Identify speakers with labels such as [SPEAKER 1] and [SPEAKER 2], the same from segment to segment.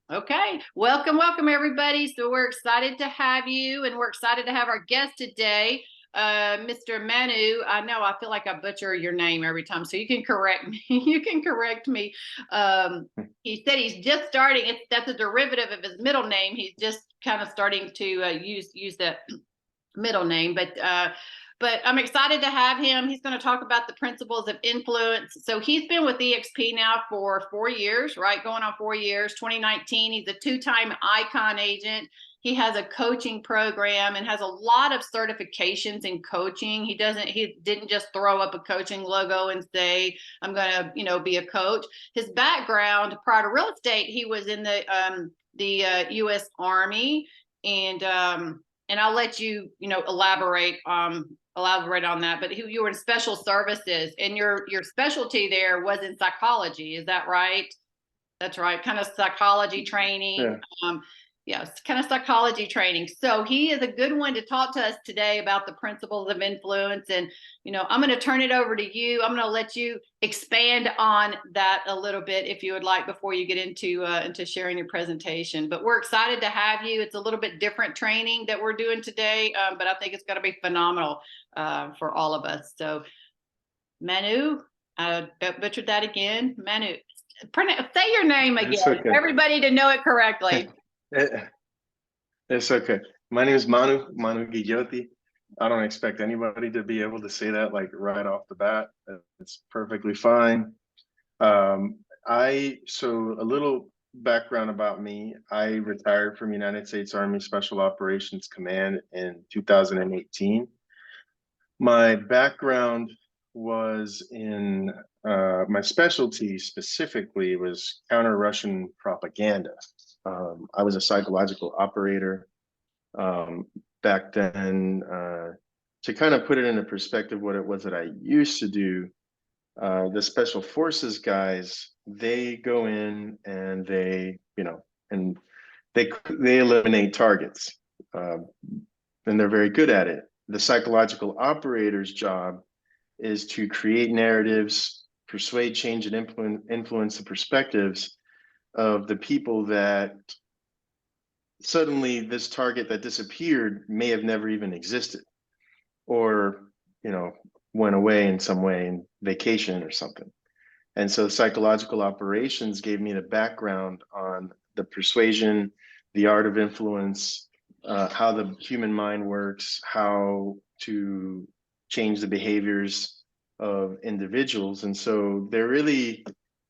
[SPEAKER 1] Okay, welcome everybody. So we're excited to have you, and we're excited to have our guest today, Mr. Manu. I feel like I butcher your name every time, so you can correct me. You can correct me. He said he's just starting. That's a derivative of his middle name. He's just kind of starting to use that middle name, but I'm excited to have him. He's going to talk about the principles of influence. So he's been with EXP now for 4 years, right? Going on 4 years, 2019. He's a two-time icon agent. He has a coaching program and has a lot of certifications in coaching. He didn't just throw up a coaching logo and say, I'm going to, be a coach. His background prior to real estate, he was in the U.S. Army, and I'll let you, elaborate on that. But you were in special services, and your specialty there was in psychology. Is that right? That's right. Kind of psychology training.
[SPEAKER 2] Yeah.
[SPEAKER 1] Yes, kind of psychology training. So he is a good one to talk to us today about the principles of influence. And, I'm going to turn it over to you. I'm going to let you expand on that a little bit if you would like before you get into sharing your presentation. But we're excited to have you. It's a little bit different training that we're doing today, but I think it's going to be phenomenal for all of us. So Manu, I butchered that again. Manu, say your name again.
[SPEAKER 2] Okay.
[SPEAKER 1] Everybody to know it correctly.
[SPEAKER 2] It's okay. My name is Manu Guilloty. I don't expect anybody to be able to say that like right off the bat. It's perfectly fine. So a little background about me. I retired from United States Army Special Operations Command in 2018. My background was in my specialty specifically was counter-Russian propaganda. I was a psychological operator back then. To kind of put it into perspective, what it was that I used to do, the special forces guys, they go in and they eliminate targets, and they're very good at it. The psychological operator's job is to create narratives, persuade, change, and influence the perspectives of the people that suddenly this target that disappeared may have never even existed, or went away in some way in vacation or something. And so psychological operations gave me the background on the persuasion, the art of influence, how the human mind works, how to change the behaviors of individuals. And so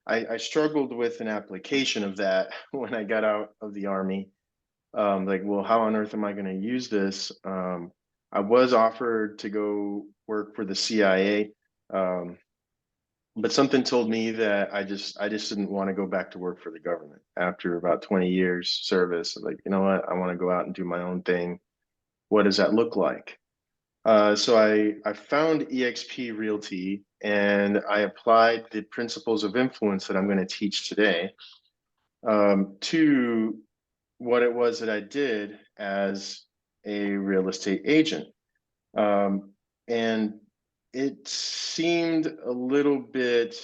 [SPEAKER 2] I struggled with an application of that when I got out of the Army. Like, well, how on earth am I going to use this? I was offered to go work for the CIA, but something told me that I just didn't want to go back to work for the government after about 20 years service. Like, you know what? I want to go out and do my own thing. What does that look like? So I found EXP Realty, and I applied the principles of influence that I'm going to teach today to what it was that I did as a real estate agent. And it seemed a little bit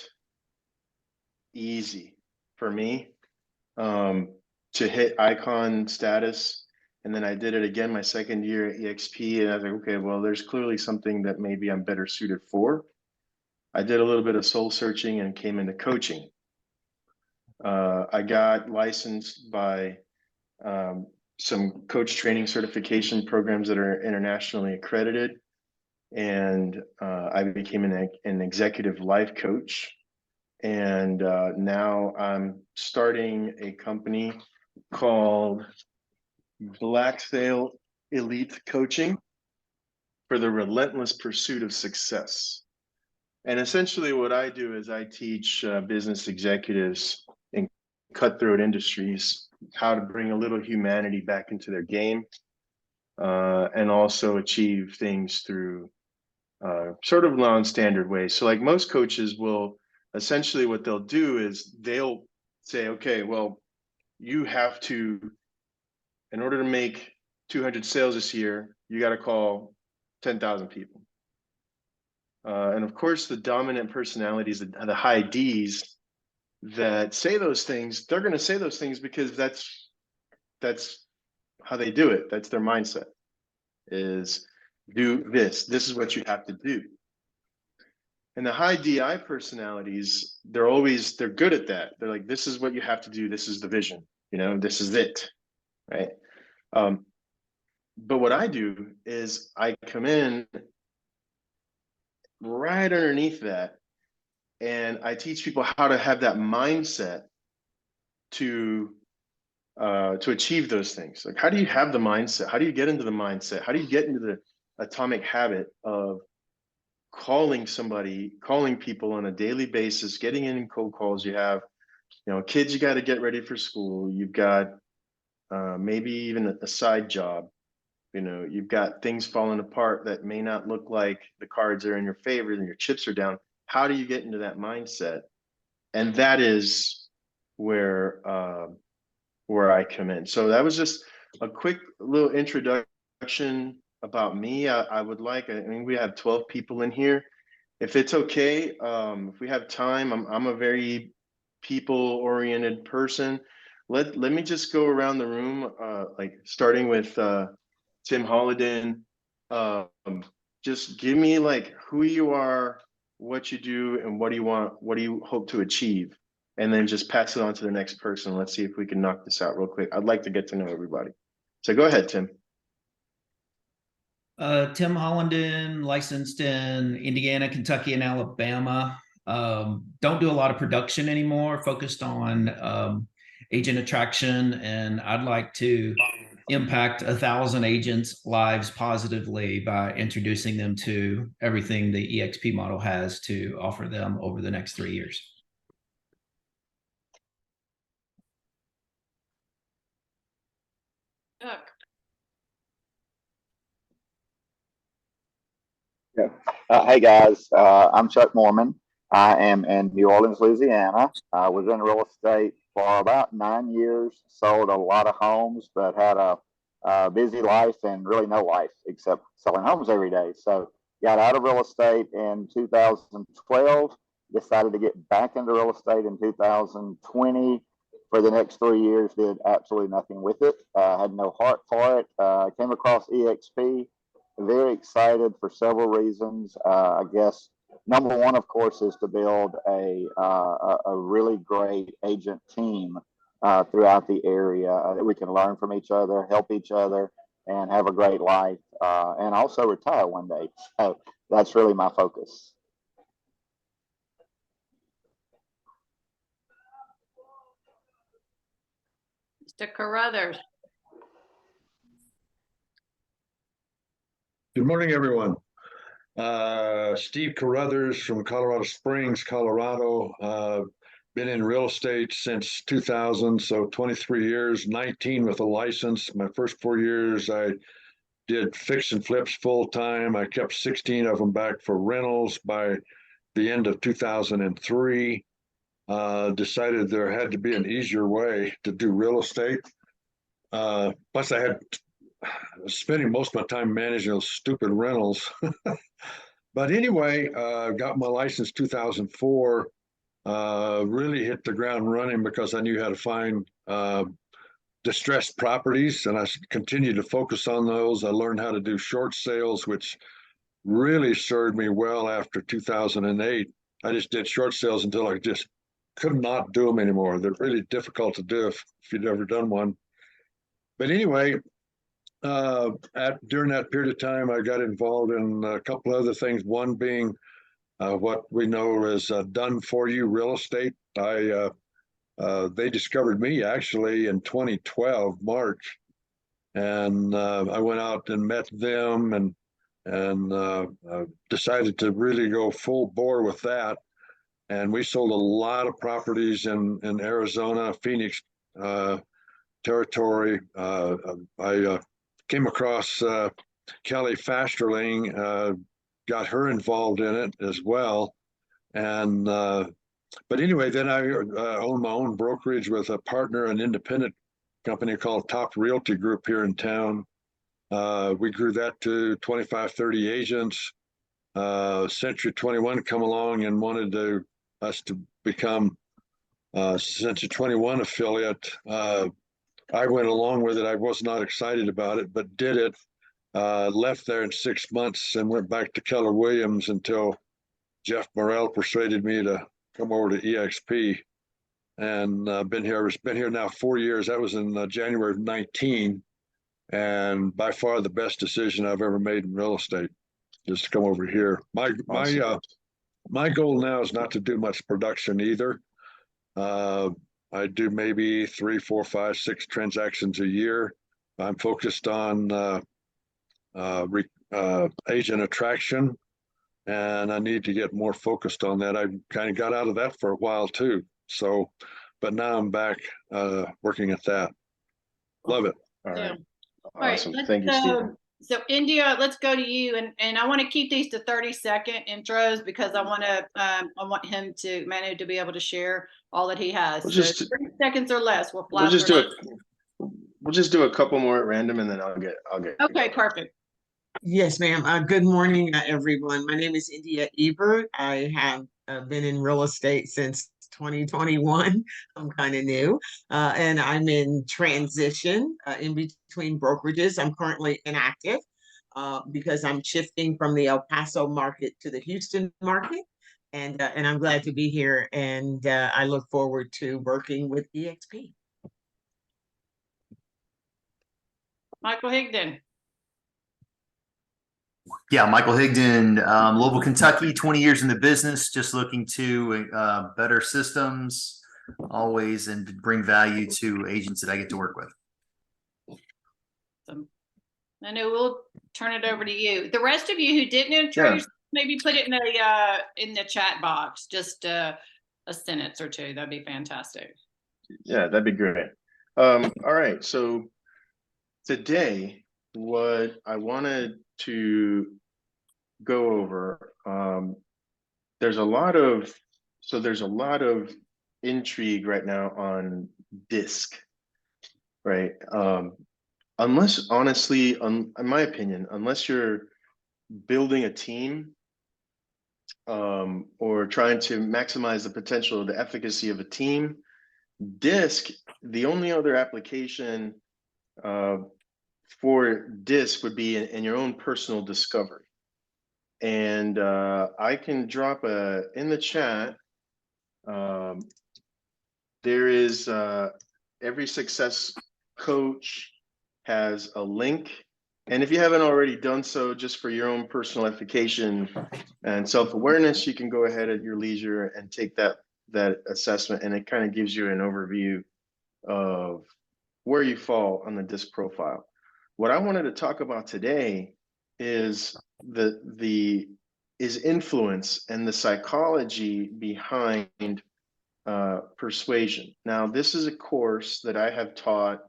[SPEAKER 2] easy for me to hit icon status. And then I did it again my second year at EXP, and I was like, okay, well, there's clearly something that maybe I'm better suited for. I did a little bit of soul searching and came into coaching. I got licensed by some coach training certification programs that are internationally accredited. And I became an executive life coach. And now I'm starting a company called Blacksail Elite Coaching for the relentless pursuit of success. And essentially what I do is I teach business executives in cutthroat industries how to bring a little humanity back into their game, and also achieve things through sort of non-standard ways. So like most coaches will, essentially what they'll do is they'll say, okay, well, you have to, in order to make 200 sales this year, you got to call 10,000 people. And of course, the dominant personalities, the high Ds, that say those things, they're going to say those things because that's how they do it. That's their mindset, is do this. This is what you have to do. And the high DI personalities, they're good at that. They're like, this is what you have to do. This is the vision, this is it. Right. But what I do is I come in right underneath that, and I teach people how to have that mindset to achieve those things. Like, how do you have the mindset? How do you get into the mindset? How do you get into the atomic habit of calling people on a daily basis, getting in cold calls? You have, kids you got to get ready for school. You've got maybe even a side job. You've got things falling apart that may not look like the cards are in your favor and your chips are down. How do you get into that mindset? And that is where I come in. So that was just a quick little introduction about me. I mean, we have 12 people in here. If it's okay, if we have time, I'm a very people-oriented person. Let me just go around the room, like starting with Tim Hollidan. Just give me like who you are, what you do, and what do you want, what do you hope to achieve? And then just pass it on to the next person. Let's see if we can knock this out real quick. I'd like to get to know everybody. So go ahead, Tim.
[SPEAKER 3] Tim Hollenden, licensed in Indiana, Kentucky, and Alabama. Don't do a lot of production anymore, focused on agent attraction, and I'd like to impact 1,000 agents' lives positively by introducing them to everything the EXP model has to offer them over the next 3 years.
[SPEAKER 4] Yeah. Hey guys, I'm Chuck Mormon. I am in New Orleans, Louisiana. I was in real estate for about 9 years, sold a lot of homes, but had a busy life and really no life except selling homes every day. So got out of real estate in 2012, decided to get back into real estate in 2020. For the next 3 years, did absolutely nothing with it. Had no heart for it. Came across EXP. Very excited for several reasons. I guess number one, of course, is to build a really great agent team throughout the area that we can learn from each other, help each other, and have a great life, and also retire one day. So that's really my focus.
[SPEAKER 1] Mr. Carruthers.
[SPEAKER 5] Good morning, everyone. Steve Carruthers from Colorado Springs, Colorado. Been in real estate since 2000, so 23 years, 19 with a license. My first 4 years, I did fix and flips full time. I kept 16 of them back for rentals. By the end of 2003, decided there had to be an easier way to do real estate. Plus, I was spending most of my time managing those stupid rentals. But anyway, got my license 2004. Really hit the ground running because I knew how to find distressed properties, and I continued to focus on those. I learned how to do short sales, which really served me well after 2008. I just did short sales until I just could not do them anymore. They're really difficult to do if you've never done one. But anyway, during that period of time, I got involved in a couple other things. One being what we know as done for you real estate. They discovered me actually in 2012 March, and I went out and met them and decided to really go full bore with that. And we sold a lot of properties in Arizona, Phoenix territory. I came across Kelly Fasterling, got her involved in it as well. And but anyway, then I owned my own brokerage with a partner, an independent company called Top Realty Group here in town. We grew that to 25, 30 agents. Century 21 come along and wanted us to become since a 21 affiliate. I went along with it. I was not excited about it, but did it. Left there in 6 months and went back to Keller Williams until Jeff Morrell persuaded me to come over to EXP. And been here. It's been here now 4 years. That was in January of 19, and by far the best decision I've ever made in real estate, just to come over here. My goal now is not to do much production either. I do maybe 3, 4, 5, 6 transactions a year. I'm focused on agent attraction, and I need to get more focused on that. I kind of got out of that for a while too. So, but now I'm back working at that. Love it.
[SPEAKER 2] All right.
[SPEAKER 1] Yeah.
[SPEAKER 2] Awesome.
[SPEAKER 1] All right,
[SPEAKER 2] Thank you, Stephen.
[SPEAKER 1] So India, let's go to you, and I want to keep these to 30-second intros because I want him to Manu to be able to share all that he has.
[SPEAKER 2] We'll
[SPEAKER 1] So
[SPEAKER 2] just
[SPEAKER 1] 30 seconds or less. We'll
[SPEAKER 2] we'll just
[SPEAKER 1] through.
[SPEAKER 2] do a couple more at random, and then I'll get.
[SPEAKER 1] Okay, perfect.
[SPEAKER 6] Yes, ma'am. Good morning, everyone. My name is India Ebert. I have been in real estate since 2021. I'm kind of new, and I'm in transition in between brokerages. I'm currently inactive because I'm shifting from the El Paso market to the Houston market, and I'm glad to be here. And I look forward to working with EXP.
[SPEAKER 1] Michael Higdon.
[SPEAKER 7] Yeah, Michael Higdon, Louisville, Kentucky, 20 years in the business, just looking to better systems always and to bring value to agents that I get to work with.
[SPEAKER 1] Manu, we'll turn it over to you. The rest of you who didn't introduce, maybe put it in the chat box, just a sentence or two. That'd be fantastic.
[SPEAKER 2] Yeah, that'd be great. All right. So today, what I wanted to go over, there's a lot of intrigue right now on DISC, right? Unless, honestly, in my opinion, unless you're building a team or trying to maximize the potential of the efficacy of a team, DISC, the only other application for DISC would be in your own personal discovery. And I can drop in the chat. There is every success coach has a link. And if you haven't already done so, just for your own personal edification and self-awareness, you can go ahead at your leisure and take that assessment, and it kind of gives you an overview of where you fall on the DISC profile. What I wanted to talk about today is influence and the psychology behind persuasion. Now, this is a course that I have taught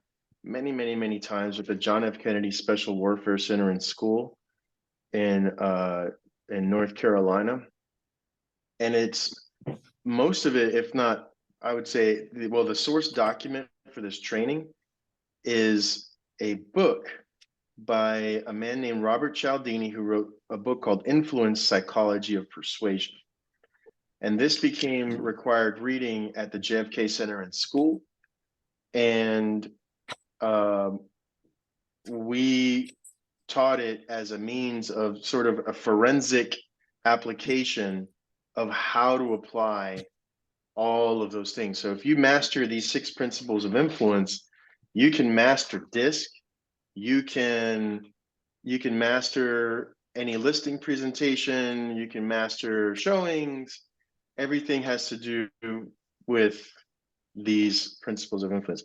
[SPEAKER 2] many times with the John F. Kennedy Special Warfare Center in school in North Carolina. And it's most of it, if not, I would say, well, the source document for this training is a book by a man named Robert Cialdini, who wrote a book called Influence: Psychology of Persuasion. And this became required reading at the JFK Center in school. And we taught it as a means of sort of a forensic application of how to apply all of those things. So if you master these 6 principles of influence, you can master DISC, you can master any listing presentation, you can master showings. Everything has to do with these principles of influence.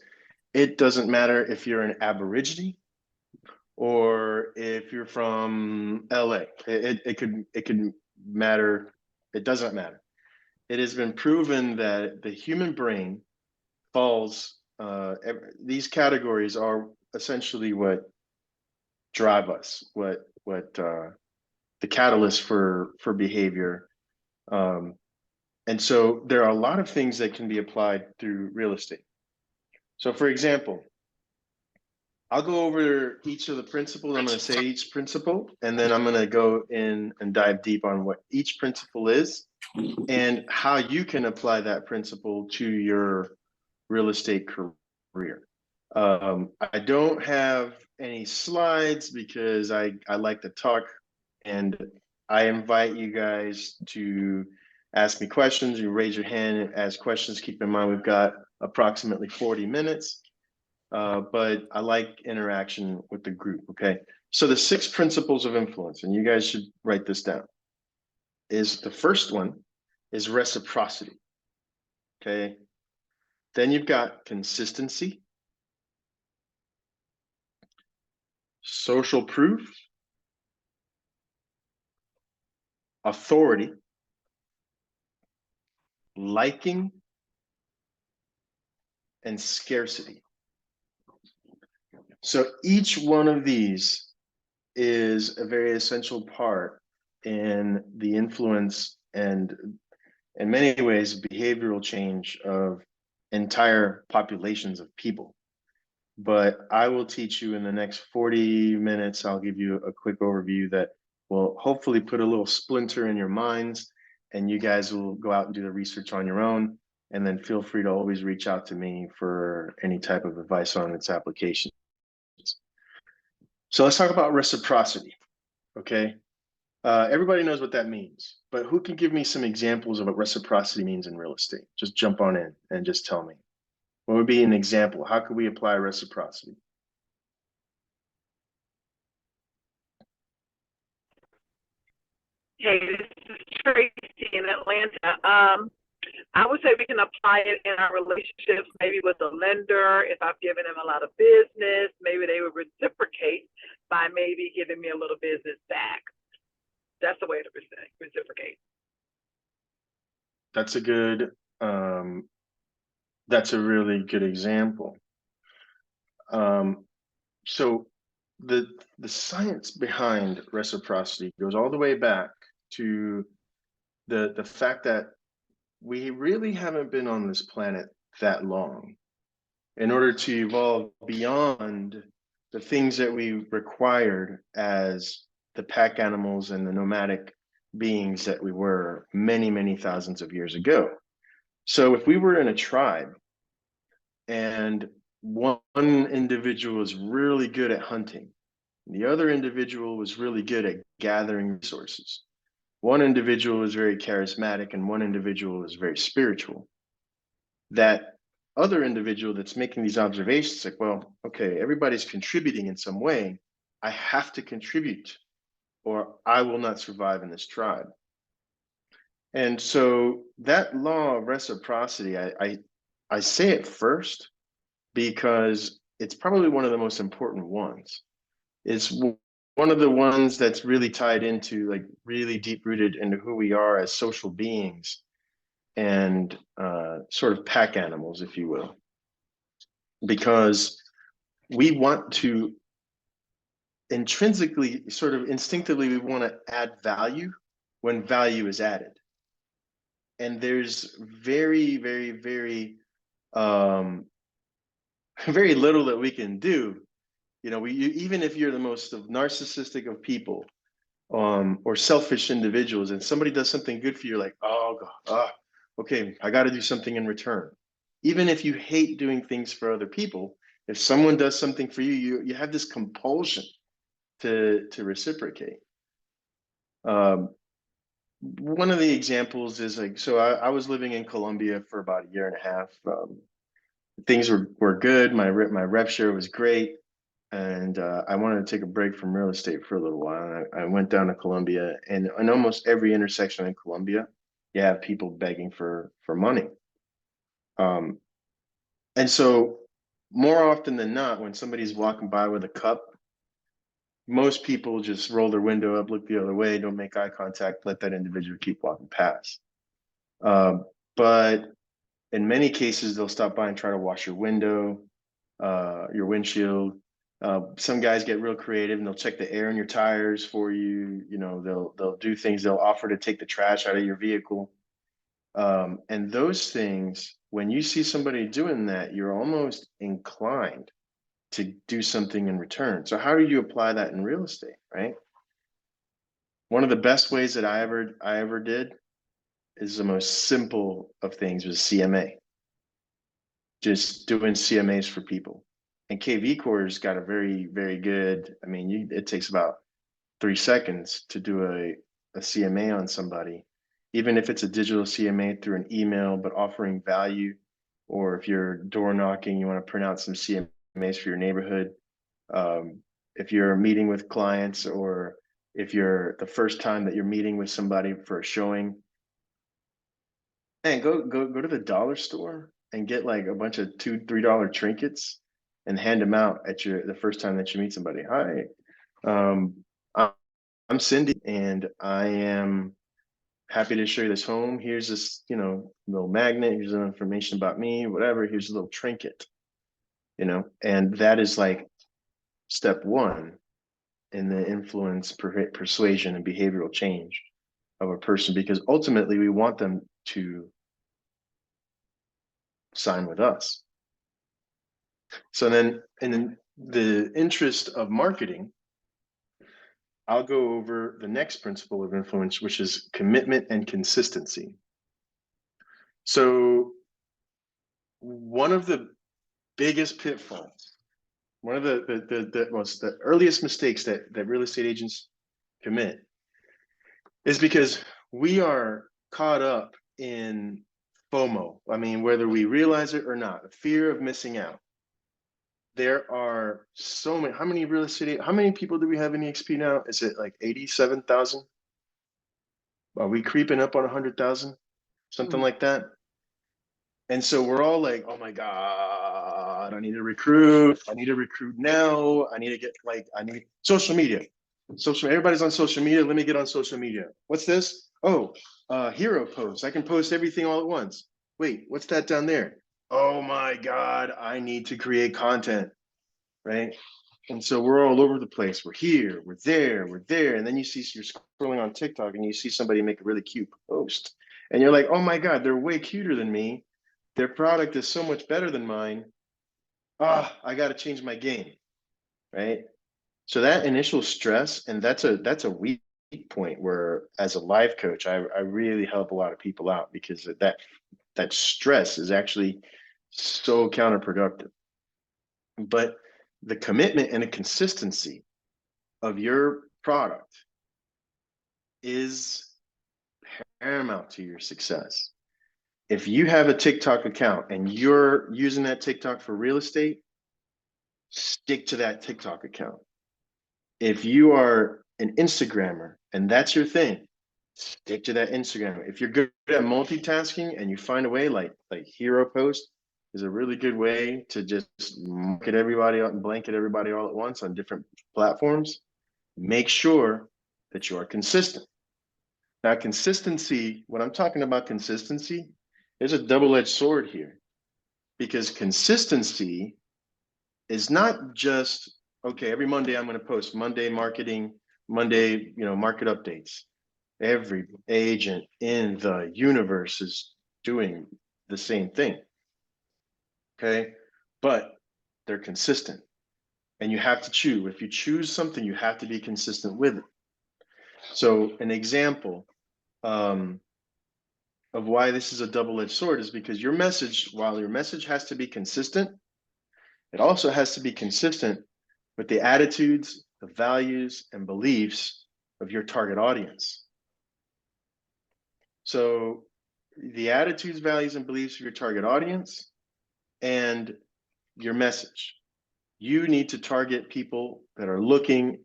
[SPEAKER 2] It doesn't matter if you're an Aborigine or if you're from LA. It could matter. It doesn't matter. It has been proven that the human brain falls. These categories are essentially what drive us, what the catalyst for behavior. And so there are a lot of things that can be applied through real estate. So for example, I'll go over each of the principles. I'm going to say each principle, and then I'm going to go in and dive deep on what each principle is and how you can apply that principle to your real estate career. I don't have any slides because I like to talk, and I invite you guys to ask me questions. You raise your hand and ask questions. Keep in mind, we've got approximately 40 minutes. But I like interaction with the group, okay? So the 6 principles of influence, and you guys should write this down, is the first one is reciprocity, okay? Then you've got consistency, social proof, authority, liking, and scarcity. So each one of these is a very essential part in the influence and, in many ways, behavioral change of entire populations of people. But I will teach you in the next 40 minutes. I'll give you a quick overview that will hopefully put a little splinter in your minds, and you guys will go out and do the research on your own. And then feel free to always reach out to me for any type of advice on its application. So let's talk about reciprocity, okay? Everybody knows what that means, but who can give me some examples of what reciprocity means in real estate? Just jump on in and just tell me. What would be an example? How could we apply reciprocity?
[SPEAKER 8] Hey, this is Tracy in Atlanta. I would say we can apply it in our relationships, maybe with a lender. If I've given them a lot of business, maybe they would reciprocate by maybe giving me a little business back. That's the way to reciprocate.
[SPEAKER 2] That's a good, that's a really good example. So the science behind reciprocity goes all the way back to the fact that we really haven't been on this planet that long in order to evolve beyond the things that we required as the pack animals and the nomadic beings that we were many, many thousands of years ago. So if we were in a tribe and one individual was really good at hunting, the other individual was really good at gathering resources, one individual was very charismatic and one individual was very spiritual, that other individual that's making these observations, like, well, okay, everybody's contributing in some way. I have to contribute or I will not survive in this tribe. And so that law of reciprocity, I say it first because it's probably one of the most important ones. It's one of the ones that's really tied into, like, really deep rooted into who we are as social beings and sort of pack animals, if you will, because we want to intrinsically, sort of instinctively, we want to add value when value is added. And there's very, very, very, very little that we can do. You know, even if you're the most narcissistic of people, or selfish individuals, and somebody does something good for you, like, oh God, okay, I got to do something in return. Even if you hate doing things for other people, if someone does something for you, you have this compulsion to reciprocate. One of the examples is, like, so I was living in Colombia for about a year and a half. Things were good. My rep share was great. And I wanted to take a break from real estate for a little while. And I went down to Colombia, and in almost every intersection in Colombia, you have people begging for money. And so more often than not, when somebody's walking by with a cup, most people just roll their window up, look the other way, don't make eye contact, let that individual keep walking past. But in many cases, they'll stop by and try to wash your window, your windshield. Some guys get real creative and they'll check the air in your tires for you. You know, they'll do things. They'll offer to take the trash out of your vehicle. And those things, when you see somebody doing that, you're almost inclined to do something in return. So how do you apply that in real estate, right? One of the best ways that I ever did is the most simple of things was CMA. Just doing CMAs for people. And KV Core's got a very, very good, I mean, it takes about 3 seconds to do a CMA on somebody, even if it's a digital CMA through an email, but offering value, or if you're door knocking, you want to print out some CMAs for your neighborhood. If you're meeting with clients, or if you're the first time that you're meeting with somebody for a showing, and go to the dollar store and get like a bunch of $2-3 trinkets and hand them out at the first time that you meet somebody. Hi, I'm Cindy, and I am happy to show you this home. Here's this, little magnet. Here's some information about me, whatever. Here's a little trinket, and that is like step one in the influence, persuasion, and behavioral change of a person, because ultimately we want them to sign with us. So then, in the interest of marketing, I'll go over the next principle of influence, which is commitment and consistency. So one of the biggest pitfalls, one of the earliest mistakes that real estate agents commit is because we are caught up in FOMO. I mean, whether we realize it or not, the fear of missing out. There are so many. How many people do we have in EXP now? Is it like 87,000? Are we creeping up on 100,000? Something like that. And so we're all like, oh my God, I need to recruit. I need to recruit now. I need to get I need social media. Everybody's on social media. Let me get on social media. What's this? Oh, hero posts. I can post everything all at once. Wait, what's that down there? Oh my God, I need to create content, right? And so we're all over the place. We're here, we're there. And then you're scrolling on TikTok and you see somebody make a really cute post. And you're like, oh my God, they're way cuter than me. Their product is so much better than mine. I got to change my game, right? So that initial stress, and that's a weak point where, as a life coach, I really help a lot of people out, because that stress is actually so counterproductive. But the commitment and the consistency of your product is paramount to your success. If you have a TikTok account and you're using that TikTok for real estate, stick to that TikTok account. If you are an Instagrammer and that's your thing, stick to that Instagram. If you're good at multitasking and you find a way, like hero post is a really good way to just market everybody out and blanket everybody all at once on different platforms. Make sure that you are consistent. Now, consistency, when I'm talking about consistency, there's a double-edged sword here, because consistency is not just, okay, every Monday I'm going to post Monday marketing, Monday, market updates. Every agent in the universe is doing the same thing. Okay. But they're consistent, and you have to choose. If you choose something, you have to be consistent with it. So an example of why this is a double-edged sword is because your message, while your message has to be consistent, it also has to be consistent with the attitudes, the values, and beliefs of your target audience. So the attitudes, values, and beliefs of your target audience and your message. You need to target people that are looking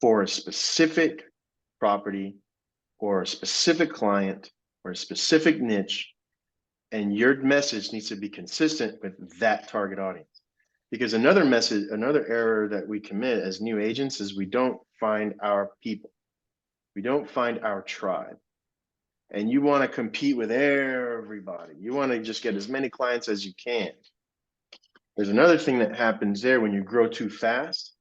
[SPEAKER 2] for a specific property or a specific client or a specific niche, and your message needs to be consistent with that target audience. Because another error that we commit as new agents is we don't find our people. We don't find our tribe. And you want to compete with everybody. You want to just get as many clients as you can. There's another thing that happens there when you grow too fast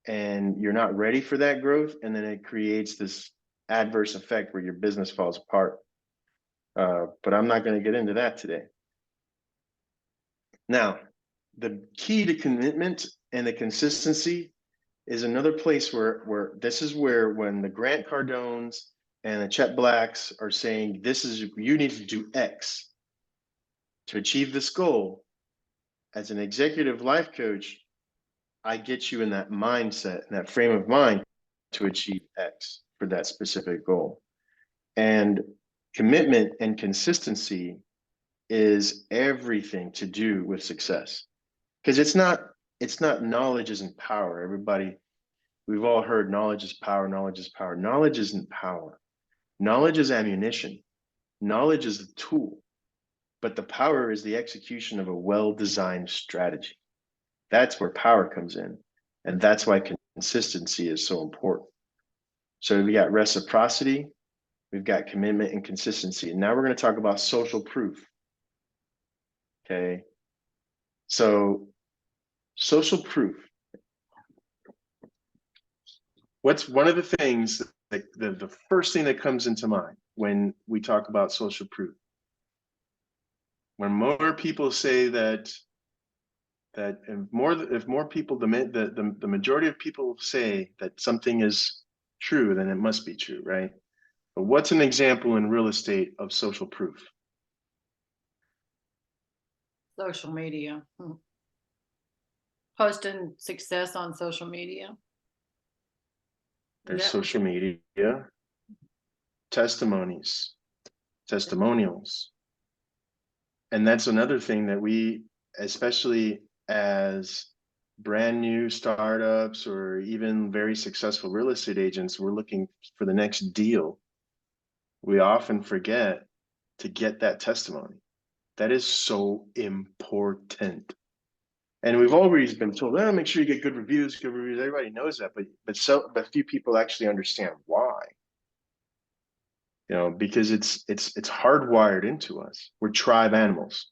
[SPEAKER 2] and you're not ready for that growth, and then it creates this adverse effect where your business falls apart. But I'm not going to get into that today. Now, the key to commitment and the consistency is another place where this is where when the Grant Cardones and the Chet Blacks are saying this is you need to do X to achieve this goal. As an executive life coach, I get you in that mindset, in that frame of mind to achieve X for that specific goal. And commitment and consistency is everything to do with success. Because it's not knowledge isn't power. Everybody, we've all heard knowledge is power, knowledge is power. Knowledge isn't power. Knowledge is ammunition. Knowledge is the tool, but the power is the execution of a well-designed strategy. That's where power comes in. And that's why consistency is so important. So we got reciprocity, we've got commitment and consistency. And now we're going to talk about social proof. Okay. So social proof. What's one of the things that the first thing that comes into mind when we talk about social proof? When more people say that if more people demand the majority of people say that something is true, then it must be true, right? But what's an example in real estate of social proof?
[SPEAKER 1] Social media. Posting success on social media.
[SPEAKER 2] There's social media, testimonies, testimonials. And that's another thing that we, especially as brand new startups or even very successful real estate agents, we're looking for the next deal. We often forget to get that testimony. That is so important. And we've always been told, oh, make sure you get good reviews, good reviews. Everybody knows that, but few people actually understand why. You know, because it's hardwired into us. We're tribe animals.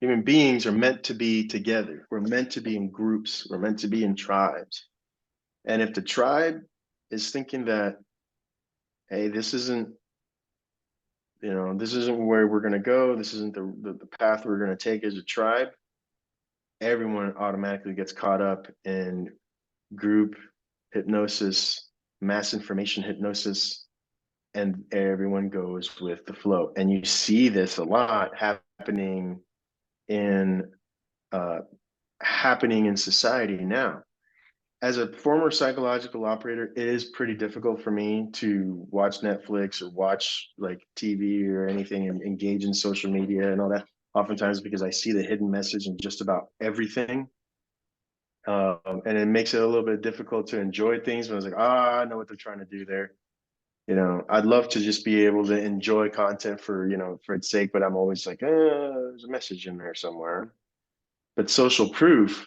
[SPEAKER 2] Human beings are meant to be together. We're meant to be in groups. We're meant to be in tribes. And if the tribe is thinking that, hey, this isn't where we're going to go, this isn't the path we're going to take as a tribe, everyone automatically gets caught up in group hypnosis, mass information hypnosis, and everyone goes with the flow. And you see this a lot happening in society now. As a former psychological operator, it is pretty difficult for me to watch Netflix or watch like TV or anything and engage in social media and all that. Oftentimes because I see the hidden message in just about everything. And it makes it a little bit difficult to enjoy things. But I was like, I know what they're trying to do there. You know, I'd love to just be able to enjoy content for its sake, but I'm always like, there's a message in there somewhere. But social proof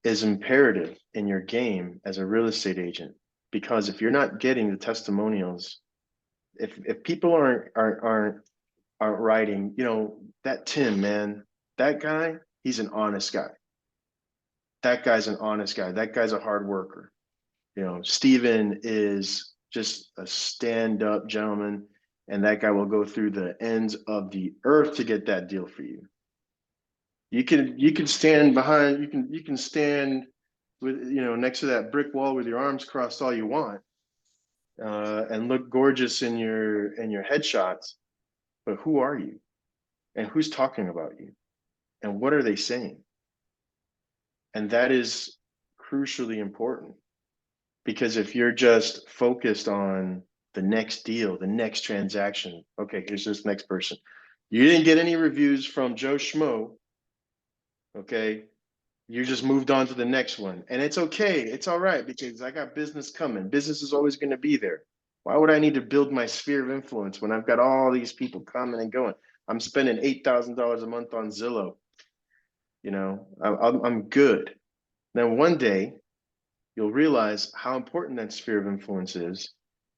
[SPEAKER 2] is imperative in your game as a real estate agent, because if you're not getting the testimonials, if people aren't writing, that Tim, man, that guy, he's an honest guy. That guy's an honest guy. That guy's a hard worker. Steven is just a stand-up gentleman, and that guy will go through the ends of the earth to get that deal for you. You can stand behind, you can stand with, next to that brick wall with your arms crossed all you want, and look gorgeous in your headshots, but who are you? And who's talking about you? And what are they saying? And that is crucially important, because if you're just focused on the next deal, the next transaction, okay, here's this next person. You didn't get any reviews from Joe Schmo, okay? You just moved on to the next one. And it's okay. It's all right, because I got business coming. Business is always going to be there. Why would I need to build my sphere of influence when I've got all these people coming and going? I'm spending $8,000 a month on Zillow. I'm good. Then one day you'll realize how important that sphere of influence is,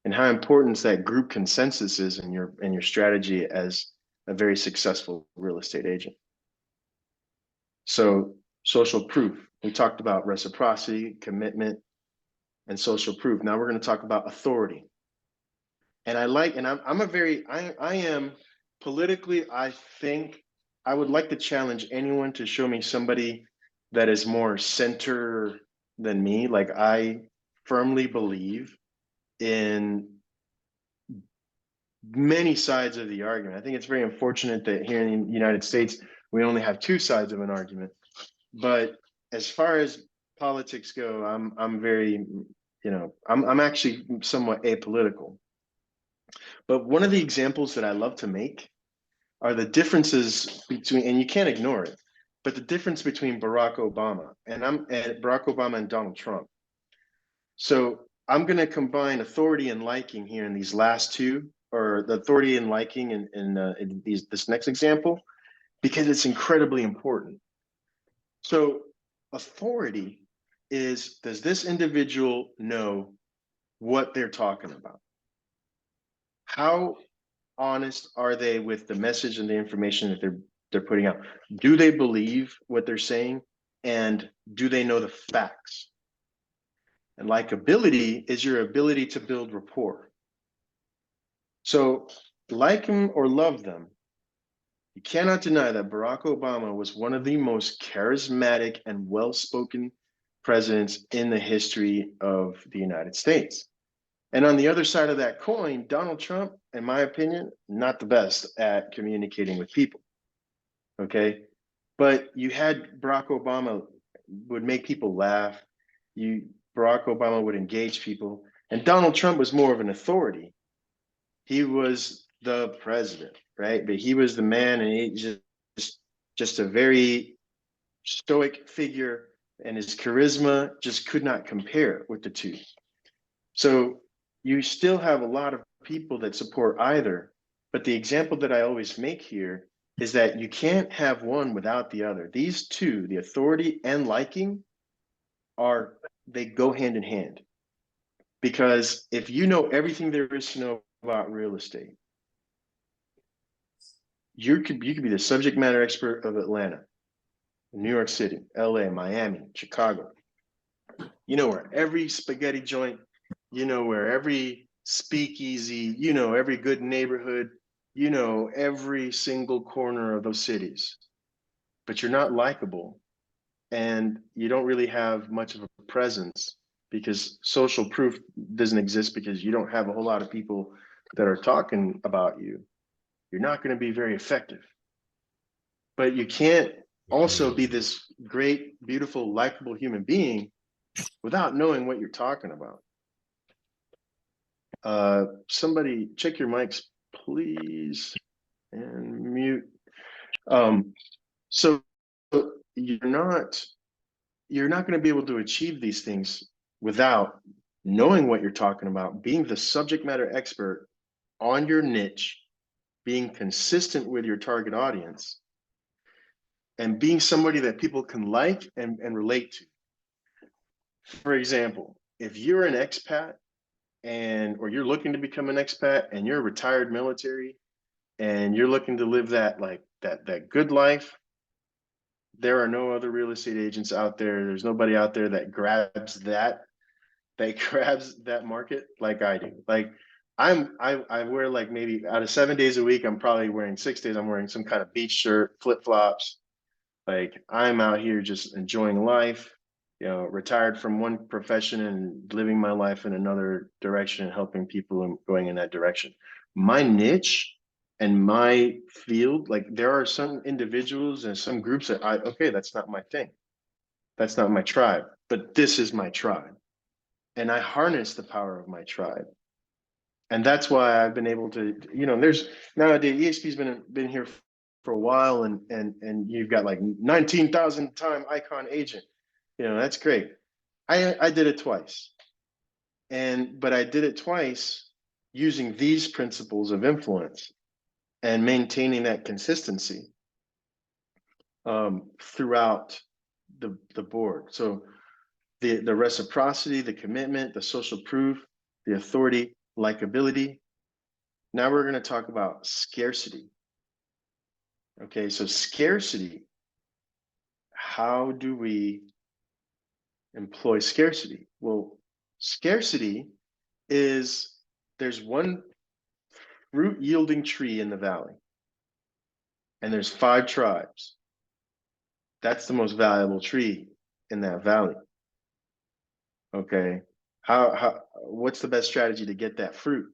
[SPEAKER 2] and how important that group consensus is in your strategy as a very successful real estate agent. So social proof. We talked about reciprocity, commitment, and social proof. Now we're going to talk about authority. And I am politically, I think I would like to challenge anyone to show me somebody that is more center than me. Like, I firmly believe in many sides of the argument. I think it's very unfortunate that here in the United States, we only have two sides of an argument. But as far as politics go, I'm very, I'm actually somewhat apolitical. But one of the examples that I love to make are the differences between, and you can't ignore it, but the difference between Barack Obama and Barack Obama and Donald Trump. So I'm going to combine authority and liking here in these last two, or the authority and liking in this next example, because it's incredibly important. So authority is, does this individual know what they're talking about? How honest are they with the message and the information that they're putting out? Do they believe what they're saying? And do they know the facts? And likability is your ability to build rapport. So like them or love them, you cannot deny that Barack Obama was one of the most charismatic and well-spoken presidents in the history of the United States. And on the other side of that coin, Donald Trump, in my opinion, not the best at communicating with people. Okay. But you had Barack Obama would make people laugh. Barack Obama would engage people. And Donald Trump was more of an authority. He was the president, right? But he was the man, and he just a very stoic figure, and his charisma just could not compare with the two. So you still have a lot of people that support either, but the example that I always make here is that you can't have one without the other. These two, the authority and liking, they go hand in hand. Because if you know everything there is to know about real estate, you could be the subject matter expert of Atlanta, New York City, LA, Miami, Chicago. You know where every spaghetti joint, you know where every speakeasy, you know every good neighborhood, you know every single corner of those cities. But you're not likable, and you don't really have much of a presence, because social proof doesn't exist, because you don't have a whole lot of people that are talking about you. You're not going to be very effective. But you can't also be this great, beautiful, likable human being without knowing what you're talking about. Somebody check your mics, please, and mute. So you're not going to be able to achieve these things without knowing what you're talking about, being the subject matter expert on your niche, being consistent with your target audience, and being somebody that people can like and relate to. For example, if you're an expat or you're looking to become an expat and you're a retired military and you're looking to live that good life, there are no other real estate agents out there. There's nobody out there that grabs that market like I do. Like I wear, like, maybe out of 7 days a week, I'm probably wearing 6 days, I'm wearing some kind of beach shirt, flip-flops. Like, I'm out here just enjoying life, retired from one profession and living my life in another direction and helping people and going in that direction. My niche and my field, like, there are some individuals and some groups that okay, that's not my thing. That's not my tribe, but this is my tribe. And I harness the power of my tribe. And that's why I've been able to, there's nowadays, EXP's been here for a while, and you've got like 19,000 time icon agent. That's great. I did it twice. But I did it twice using these principles of influence and maintaining that consistency throughout the board. So the reciprocity, the commitment, the social proof, the authority, likability. Now we're going to talk about scarcity. Okay, so scarcity. How do we employ scarcity? Well, scarcity is, there's one fruit yielding tree in the valley, and there's 5 tribes. That's the most valuable tree in that valley. Okay. What's the best strategy to get that fruit?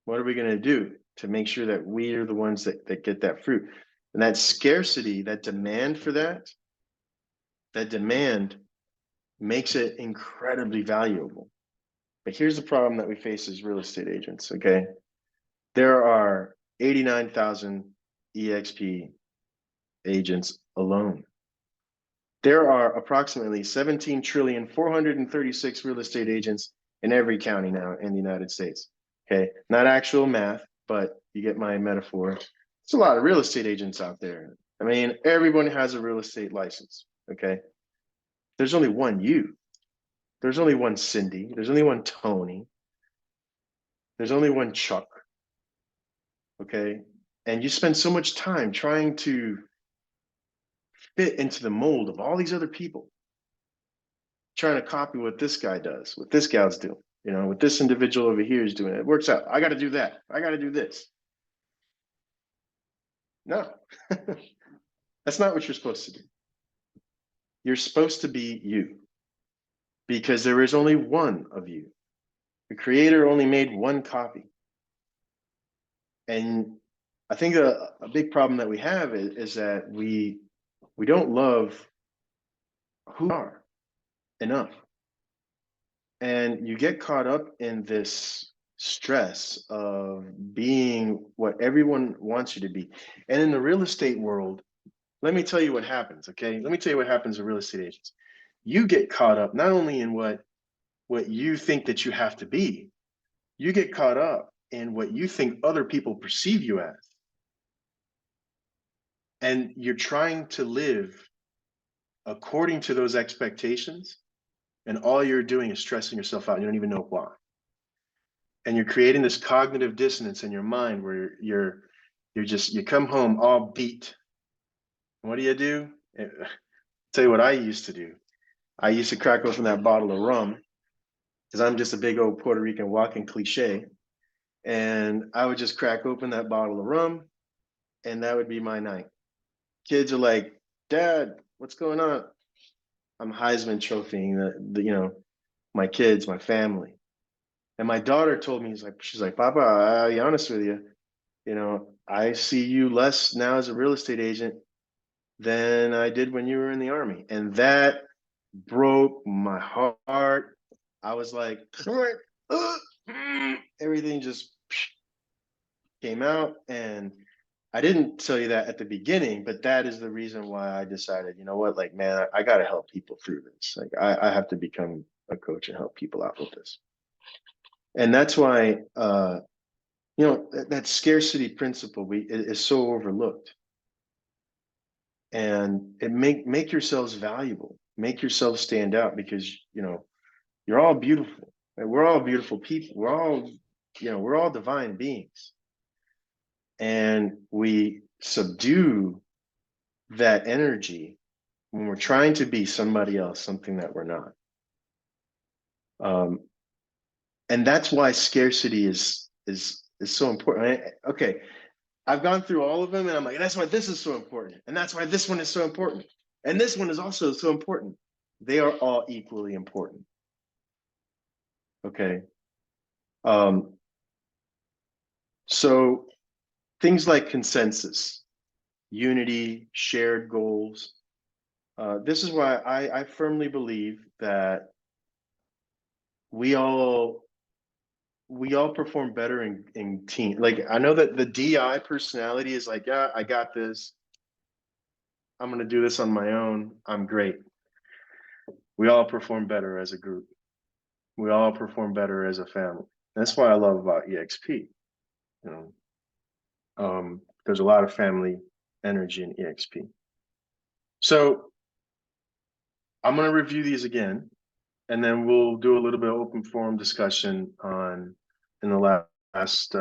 [SPEAKER 2] What are we going to do to make sure that we are the ones that get that fruit? And that scarcity, that demand for that demand makes it incredibly valuable. But here's the problem that we face as real estate agents, okay? There are 89,000 EXP agents alone. There are approximately 17,436,000,000 real estate agents in every county now in the United States. Okay, not actual math, but you get my metaphor. It's a lot of real estate agents out there. I mean, everyone has a real estate license. Okay, there's only one you. There's only one Cindy. There's only one Tony. There's only one Chuck. Okay, and you spend so much time trying to fit into the mold of all these other people, trying to copy what this guy does, what this gal's doing, you know, what this individual over here is doing. It works out. I got to do that. I got to do this. No, that's not what you're supposed to do. You're supposed to be you, because there is only one of you. The creator only made one copy. And I think a big problem that we have is that we don't love who we are enough. And you get caught up in this stress of being what everyone wants you to be. And in the real estate world, let me tell you what happens, okay? Let me tell you what happens to real estate agents. You get caught up not only in what you think that you have to be, you get caught up in what you think other people perceive you as. And you're trying to live according to those expectations, and all you're doing is stressing yourself out. You don't even know why. And you're creating this cognitive dissonance in your mind where you come home all beat. What do? I'll tell you what I used to do. I used to crack open that bottle of rum, because I'm just a big old Puerto Rican walking cliche. And I would just crack open that bottle of rum, and that would be my night. Kids are like, "Dad, what's going on?" I'm Heisman trophying my kids, my family. And my daughter told me, she's like, "Papa, I'll be honest with you, I see you less now as a real estate agent than I did when you were in the Army." And that broke my heart. I was like, everything just came out. And I didn't tell you that at the beginning, but that is the reason why I decided, you know what, like, man, I got to help people through this. Like, I have to become a coach and help people out with this. And that's why, that scarcity principle is so overlooked. And it make yourselves valuable, make yourselves stand out, because, you're all beautiful. Right? We're all beautiful people. We're all divine beings. And we subdue that energy when we're trying to be somebody else, something that we're not. And that's why scarcity is so important. Okay, I've gone through all of them, and I'm like, that's why this is so important, and that's why this one is so important, and this one is also so important. They are all equally important. Okay. So things like consensus, unity, shared goals. This is why I firmly believe that we all perform better in team. Like, I know that the DI personality is like, yeah, I got this. I'm going to do this on my own. I'm great. We all perform better as a group. We all perform better as a family. That's what I love about EXP. There's a lot of family energy in EXP. So I'm going to review these again, and then we'll do a little bit of open forum discussion in the last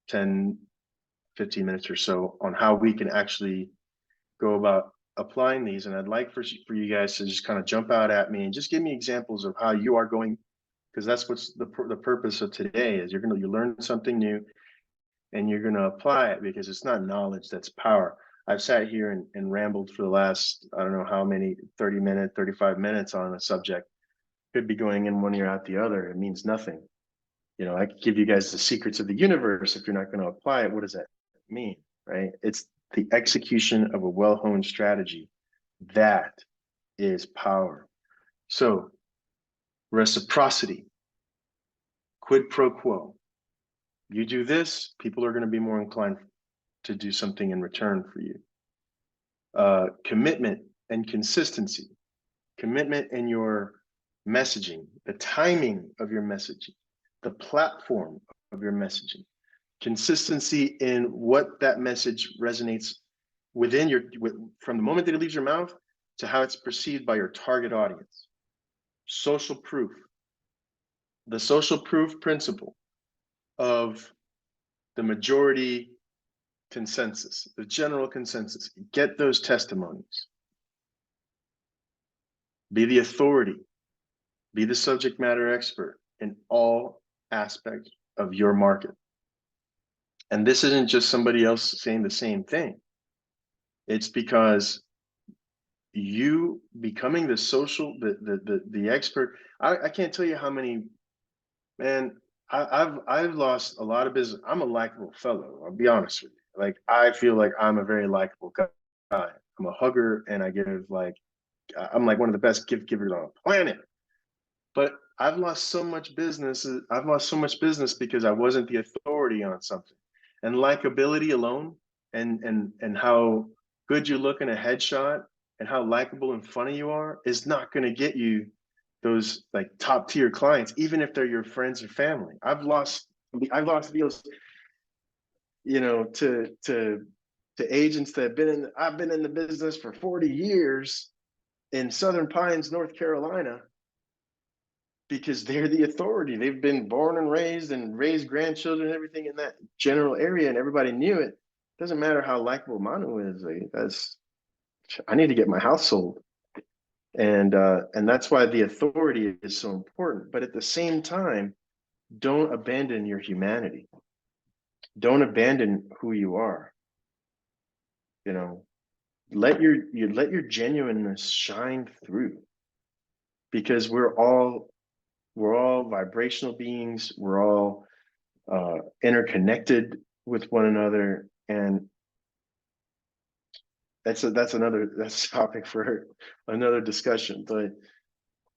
[SPEAKER 2] 10, 15 minutes or so on how we can actually go about applying these. And I'd like for you guys to just kind of jump out at me and just give me examples of how you are going, because that's what's the purpose of today is you learn something new, and you're going to apply it, because it's not knowledge, that's power. I've sat here and rambled for the last, I don't know how many, 30 minutes, 35 minutes on a subject. Could be going in one ear out the other. It means nothing. You know, I could give you guys the secrets of the universe. If you're not going to apply it, what does that mean, right? It's the execution of a well-honed strategy. That is power. So, reciprocity, quid pro quo. You do this, people are going to be more inclined to do something in return for you. Commitment and consistency. Commitment in your messaging, the timing of your messaging, the platform of your messaging. Consistency in what that message resonates within from the moment that it leaves your mouth to how it's perceived by your target audience. Social proof. The social proof principle of the majority consensus, the general consensus. Get those testimonies. Be the authority. Be the subject matter expert in all aspects of your market. And this isn't just somebody else saying the same thing. It's because you becoming the social, the expert. I can't tell you how many, man, I've lost a lot of business. I'm a likable fellow, I'll be honest with you. Like, I feel like I'm a very likable guy. I'm a hugger, and I'm like one of the best gift givers on the planet. But I've lost so much business. I've lost so much business because I wasn't the authority on something. And likability alone, and how good you look in a headshot, and how likable and funny you are, is not going to get you those like top tier clients, even if they're your friends or family. I've lost deals, you know, to agents that I've been in the business for 40 years in Southern Pines, North Carolina, because they're the authority. They've been born and raised grandchildren and everything in that general area, and everybody knew it. Doesn't matter how likable Manu is. I need to get my house sold. And that's why the authority is so important. But at the same time, don't abandon your humanity. Don't abandon who you are. You know, let your genuineness shine through, because we're all vibrational beings. We're all interconnected with one another, and that's a topic for another discussion. But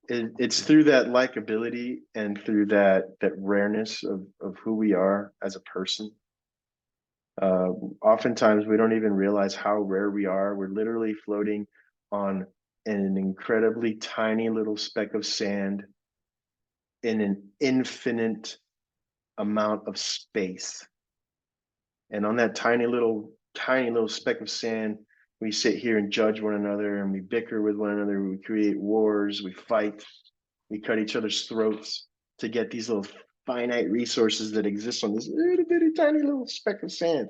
[SPEAKER 2] it's through that likability and through that rareness of who we are as a person. Oftentimes we don't even realize how rare we are. We're literally floating on an incredibly tiny little speck of sand in an infinite amount of space. And on that tiny little speck of sand, we sit here and judge one another, and we bicker with one another. We create wars, we fight, we cut each other's throats to get these little finite resources that exist on this little bitty tiny little speck of sand,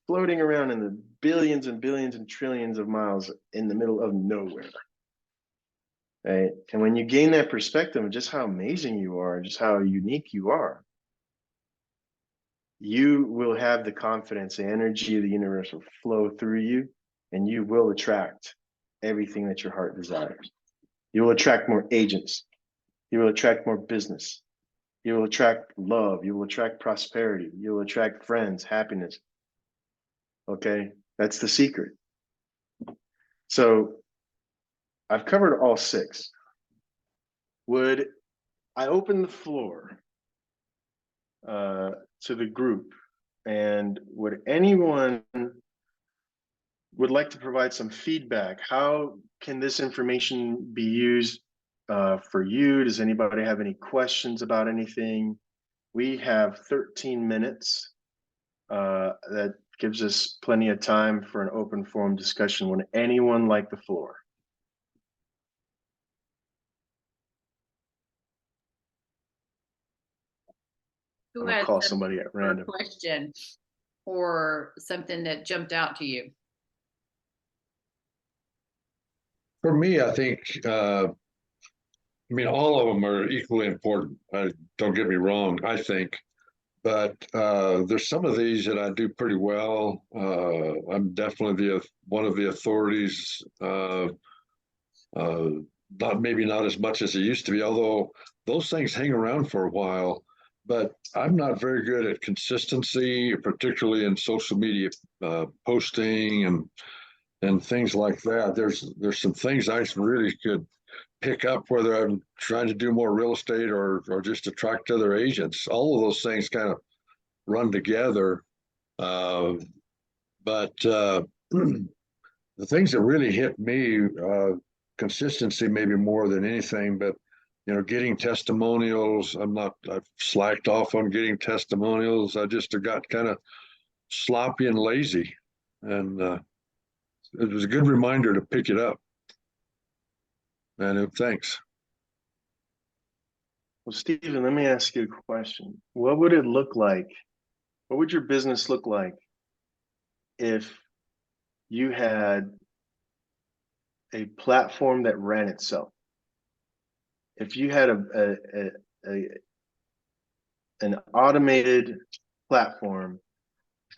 [SPEAKER 2] floating around in the billions and billions and trillions of miles in the middle of nowhere. Right? And when you gain that perspective of just how amazing you are, just how unique you are, you will have the confidence, the energy of the universe will flow through you, and you will attract everything that your heart desires. You will attract more agents. You will attract more business. You will attract love. You will attract prosperity. You will attract friends, happiness. Okay, that's the secret. So I've covered all 6. Would I open the floor to the group, and would anyone would like to provide some feedback? How can this information be used for you? Does anybody have any questions about anything? We have 13 minutes. That gives us plenty of time for an open forum discussion. Would anyone like the floor?
[SPEAKER 1] Who
[SPEAKER 2] I'm gonna
[SPEAKER 1] has
[SPEAKER 2] call
[SPEAKER 1] a
[SPEAKER 2] somebody at random.
[SPEAKER 1] question or something that jumped out to you?
[SPEAKER 5] For me, I think, I mean, all of them are equally important. Don't get me wrong, I think. but there's some of these that I do pretty well. I'm definitely one of the authorities. Not as much as it used to be, although those things hang around for a while. But I'm not very good at consistency, particularly in social media posting and things like that. There's some things I really could pick up, whether I'm trying to do more real estate or just attract other agents. All of those things kind of run together. But the things that really hit me, consistency maybe more than anything, but getting testimonials. I've slacked off on getting testimonials. I just got kind of sloppy and lazy. And it was a good reminder to pick it up. And thanks.
[SPEAKER 2] Well, Stephen, let me ask you a question. What would it look like? What would your business look like if you had a platform that ran itself? If you had an automated platform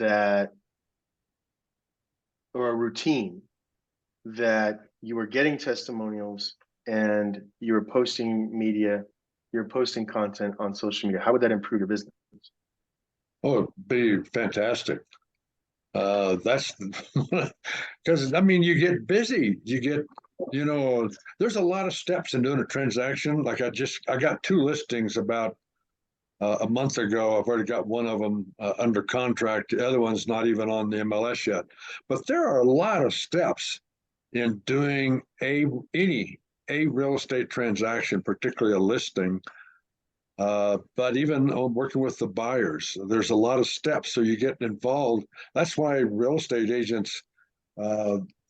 [SPEAKER 2] or a routine that you were getting testimonials and you were posting media, you're posting content on social media, how would that improve your business?
[SPEAKER 5] Oh, it'd be fantastic. That's because you get busy. There's a lot of steps in doing a transaction. Like I got 2 listings about a month ago. I've already got one of them under contract. The other one's not even on the MLS yet. But there are a lot of steps in doing a real estate transaction, particularly a listing. But even working with the buyers, there's a lot of steps. So you get involved. That's why real estate agents,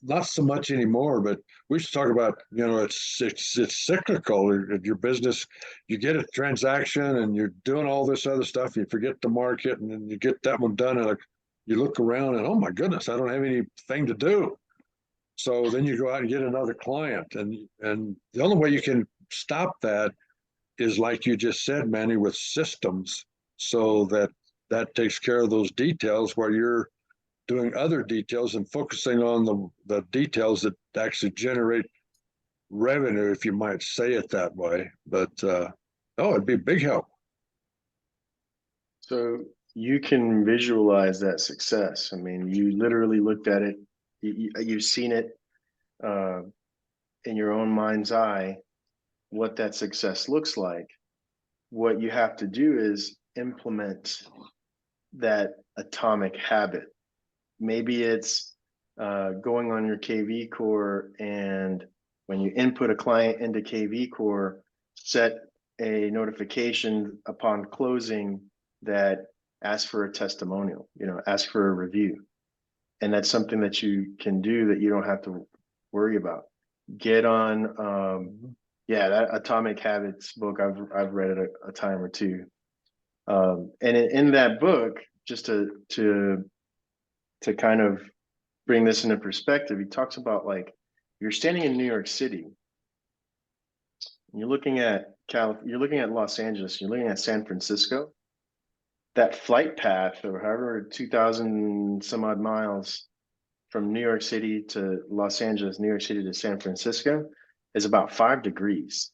[SPEAKER 5] not so much anymore, but we used to talk about, it's cyclical. Your business, you get a transaction and you're doing all this other stuff. You forget the market, and then you get that one done. And you look around and, oh my goodness, I don't have anything to do. So then you go out and get another client. And the only way you can stop that is, like you just said, Manny, with systems, so that takes care of those details while you're doing other details and focusing on the details that actually generate revenue, if you might say it that way. But it'd be a big help.
[SPEAKER 2] So you can visualize that success. You literally looked at it, you've seen it in your own mind's eye, what that success looks like. What you have to do is implement that atomic habit. Maybe it's going on your KV core, and when you input a client into KV core, set a notification upon closing that asks for a testimonial, ask for a review. And that's something that you can do that you don't have to worry about. Get on that Atomic Habits book, I've read it a time or two. And in that book, just to kind of bring this into perspective, he talks about, like, you're standing in New York City, and you're looking at Los Angeles, you're looking at San Francisco. That flight path, or however 2,000 some odd miles from New York City to Los Angeles, New York City to San Francisco, is about 5 degrees,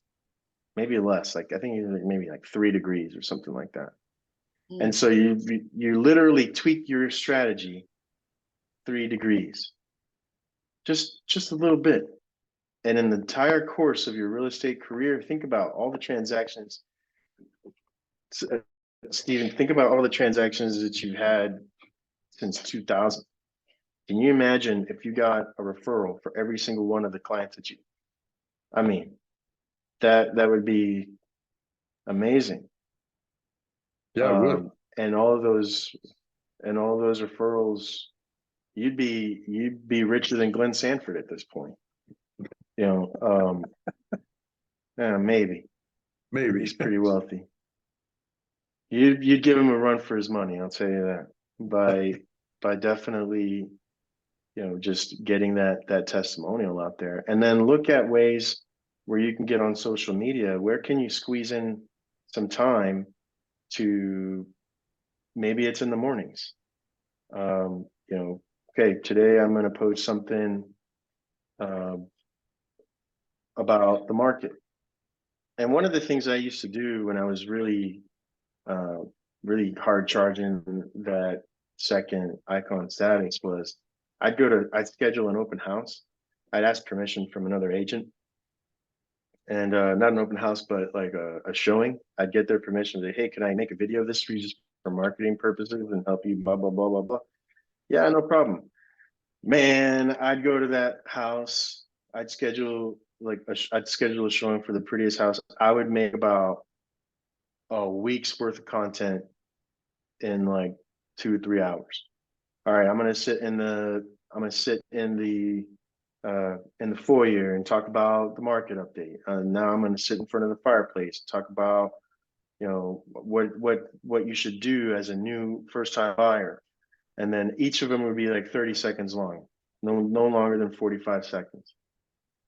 [SPEAKER 2] maybe less. Like, I think maybe like 3 degrees or something like that. And so you literally tweak your strategy 3 degrees, just a little bit. And in the entire course of your real estate career, think about all the transactions. Stephen, think about all the transactions that you've had since 2000. Can you imagine if you got a referral for every single one of the clients that that would be amazing.
[SPEAKER 5] Yeah, it would.
[SPEAKER 2] And all of those referrals, you'd be richer than Glenn Sanford at this point. Maybe he's pretty wealthy. You'd give him a run for his money, I'll tell you that. By definitely, just getting that testimonial out there. And then look at ways where you can get on social media. Where can you squeeze in some time to maybe it's in the mornings. You know, okay, today I'm going to post something about the market. And one of the things I used to do when I was really really hard charging that second icon status was I'd schedule an open house. I'd ask permission from another agent, and not an open house, but like a showing. I'd get their permission to say, hey, can I make a video of this for you just for marketing purposes and help you blah blah blah blah blah. Yeah, no problem. Man, I'd go to that house. I'd schedule I'd schedule a showing for the prettiest house. I would make about a week's worth of content in like 2 or 3 hours. All right, I'm gonna sit in the foyer and talk about the market update. Now I'm gonna sit in front of the fireplace, talk about, you know, what you should do as a new first time buyer. And then each of them would be like 30 seconds long, no longer than 45 seconds.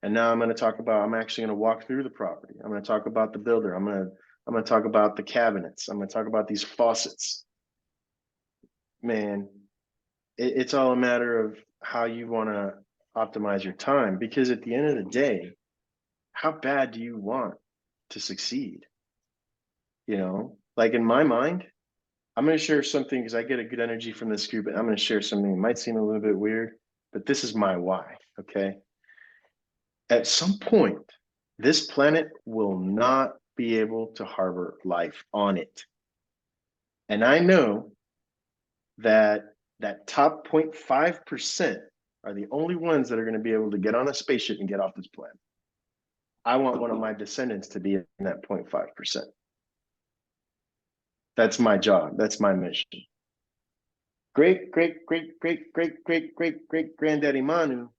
[SPEAKER 2] And now I'm actually going to walk through the property. I'm going to talk about the builder. I'm going to talk about the cabinets. I'm going to talk about these faucets. Man, it's all a matter of how you want to optimize your time, because at the end of the day, how bad do you want to succeed? You know, like in my mind, I'm going to share something because I get a good energy from this group, and I'm going to share something that might seem a little bit weird, but this is my why, okay? At some point, this planet will not be able to harbor life on it. And I know that top 0.5% are the only ones that are going to be able to get on a spaceship and get off this planet. I want one of my descendants to be in that 0.5%. That's my job. That's my mission. Great granddaddy Manu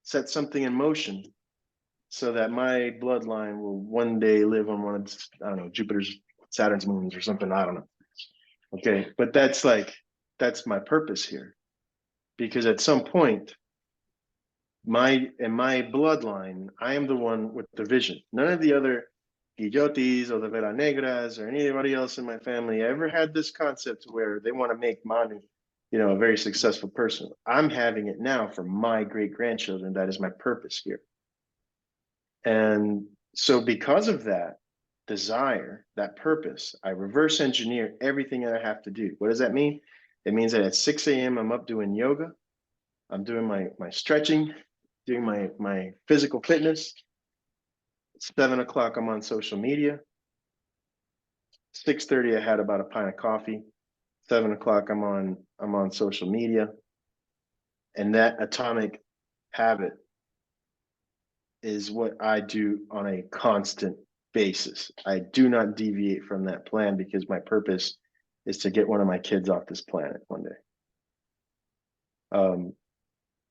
[SPEAKER 2] set something in motion so that my bloodline will one day live on one of, I don't know, Jupiter's, Saturn's moons or something. I don't know. Okay, but that's my purpose here, because at some point, in my bloodline, I am the one with the vision. None of the other Guillotis or the Vela Negras or anybody else in my family ever had this concept where they want to make Manu, you know, a very successful person. I'm having it now for my great grandchildren. That is my purpose here. And so because of that desire, that purpose, I reverse engineer everything that I have to do. What does that mean? It means that at 6 a.m. I'm up doing yoga. I'm doing my stretching, doing my physical fitness. 7 o'clock, I'm on social media. 6:30, I had about a pint of coffee. 7 o'clock, I'm on social media. And that atomic habit is what I do on a constant basis. I do not deviate from that plan, because my purpose is to get one of my kids off this planet one day.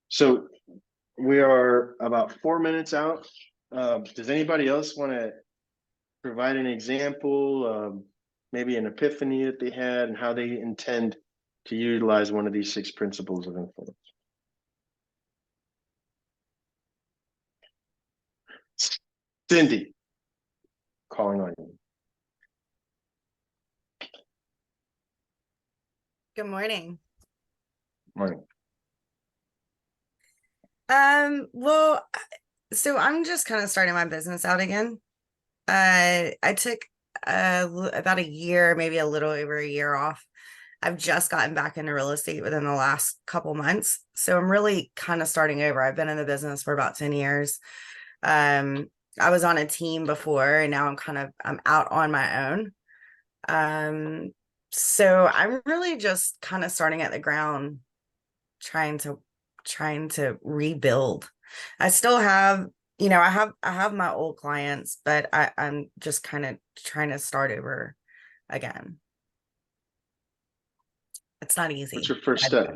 [SPEAKER 2] So we are about 4 minutes out. Does anybody else want to provide an example, maybe an epiphany that they had, and how they intend to utilize one of these 6 principles of influence? Cindy, calling on you.
[SPEAKER 9] Good morning.
[SPEAKER 2] Morning.
[SPEAKER 9] Well, so I'm just kind of starting my business out again. I took about a year, maybe a little over a year off. I've just gotten back into real estate within the last couple months. So I'm really kind of starting over. I've been in the business for about 10 years. I was on a team before, and now I'm out on my own. So I'm really just kind of starting at the ground, trying to rebuild. I still have, I have my old clients, but I'm just kind of trying to start over again. It's not easy.
[SPEAKER 2] What's your first step?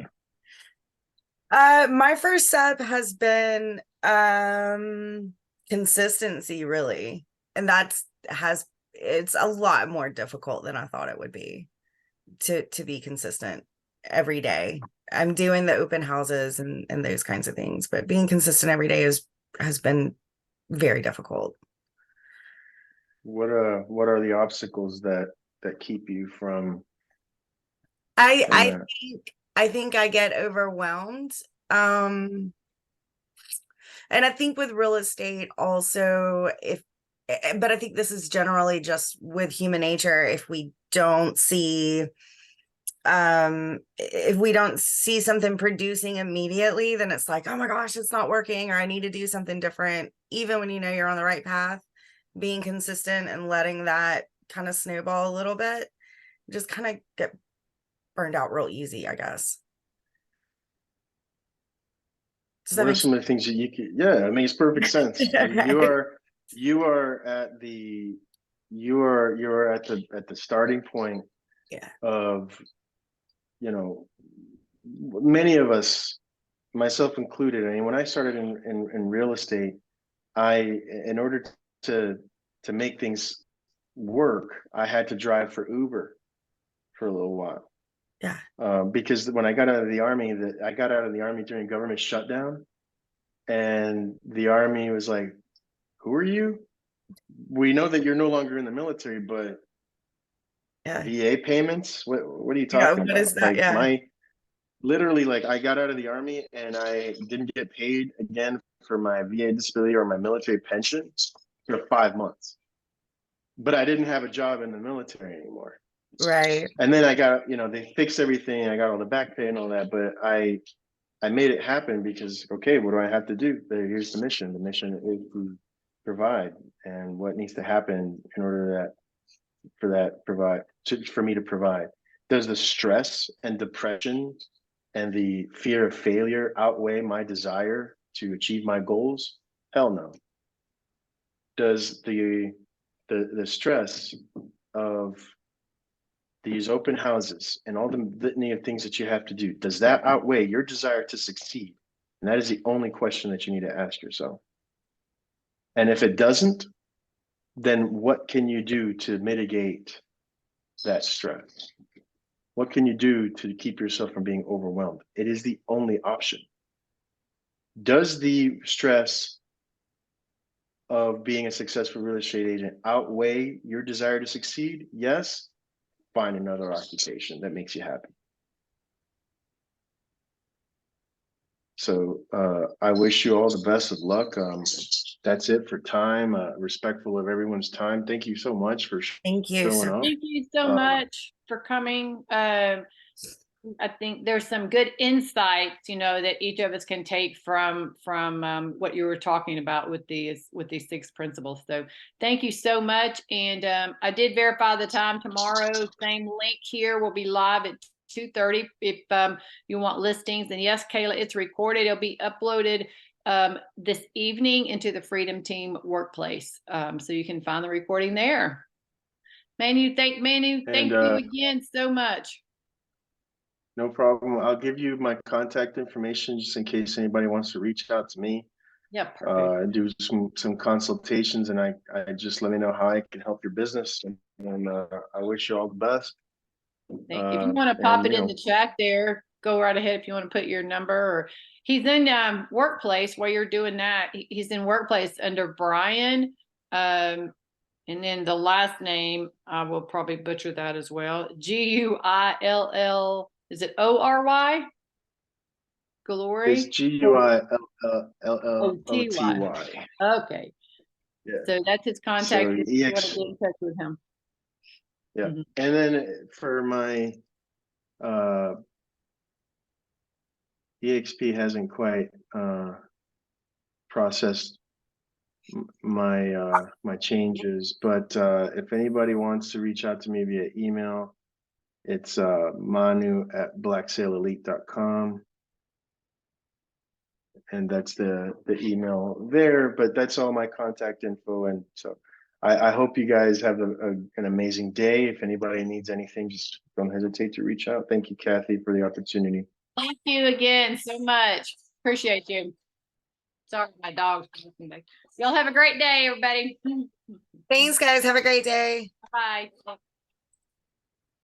[SPEAKER 9] My first step has been consistency, really. And it's a lot more difficult than I thought it would be to be consistent every day. I'm doing the open houses and those kinds of things, but being consistent every day has been very difficult.
[SPEAKER 2] What are the obstacles that keep you from And,
[SPEAKER 9] I think I get overwhelmed. And I think with real estate also, but I think this is generally just with human nature. If we don't see something producing immediately, then it's like, oh my gosh, it's not working, or I need to do something different. Even when you know you're on the right path, being consistent and letting that kind of snowball a little bit, just kind of get burned out real easy, I guess.
[SPEAKER 2] what are some of the things that you could, yeah, it makes perfect sense. You are at the starting point of, many of us, myself included. I mean, when I started in real estate, in order to make things work, I had to drive for Uber for a little while.
[SPEAKER 9] Yeah.
[SPEAKER 2] Because when I got out of the army, I got out of the army during government shutdown, and the army was like, "Who are you? We know that you're no longer in the military, but VA payments? What are you talking about?"
[SPEAKER 9] Is that?
[SPEAKER 2] Like literally, like I got out of the army and I didn't get paid again for my VA disability or my military pension for 5 months. But I didn't have a job in the military anymore.
[SPEAKER 9] Right.
[SPEAKER 2] And then I got, they fixed everything. I got all the back pay and all that, but I made it happen because, okay, what do I have to do? Here's the mission. The mission is to provide, and what needs to happen in order for me to provide. Does the stress and depression and the fear of failure outweigh my desire to achieve my goals? Hell no. Does the stress of these open houses and all the litany of things that you have to do, does that outweigh your desire to succeed? And that is the only question that you need to ask yourself. And if it doesn't, then what can you do to mitigate that stress? What can you do to keep yourself from being overwhelmed? It is the only option. Does the stress of being a successful real estate agent outweigh your desire to succeed? Yes. Find another occupation that makes you happy. So I wish you all the best of luck. That's it for time. Respectful of everyone's time. Thank you so much for
[SPEAKER 9] Thank you.
[SPEAKER 2] showing up.
[SPEAKER 1] Thank you so much for coming. I think there's some good insights, that each of us can take from what you were talking about with these 6 principles. So thank you so much. And I did verify the time tomorrow. Same link here will be live at 2:30 if you want listings. And yes, Kayla, it's recorded. It'll be uploaded this evening into the Freedom Team Workplace. So you can find the recording there. Manu, thank you again so much.
[SPEAKER 2] No problem. I'll give you my contact information just in case anybody wants to reach out to me.
[SPEAKER 1] Yeah, perfect.
[SPEAKER 2] Do some consultations, and I just let me know how I can help your business. And I wish you all the best.
[SPEAKER 1] Thank you. If you want to pop it in the chat there, go right ahead. If you want to put your number, or he's in Workplace while you're doing that. He's in Workplace under Brian. And then the last name, I will probably butcher that as well. Guill. Is it Ory? Glory?
[SPEAKER 2] It's Guillotty.
[SPEAKER 1] Okay.
[SPEAKER 2] Yeah.
[SPEAKER 1] So that's his contact.
[SPEAKER 2] So
[SPEAKER 1] if you want to get in touch with him.
[SPEAKER 2] Yeah. Mm-hmm. And then for my EXP hasn't quite processed my changes, but if anybody wants to reach out to me via email, it's manu@blacksailelite.com, and that's the email there. But that's all my contact info, and so I hope you guys have an amazing day. If anybody needs anything, just don't hesitate to reach out. Thank you, Kathy, for the opportunity.
[SPEAKER 1] Thank you again so much. Appreciate you. Sorry, my dog's talking back. Y'all have a great day, everybody.
[SPEAKER 9] Thanks, guys. Have a great day.
[SPEAKER 1] Bye.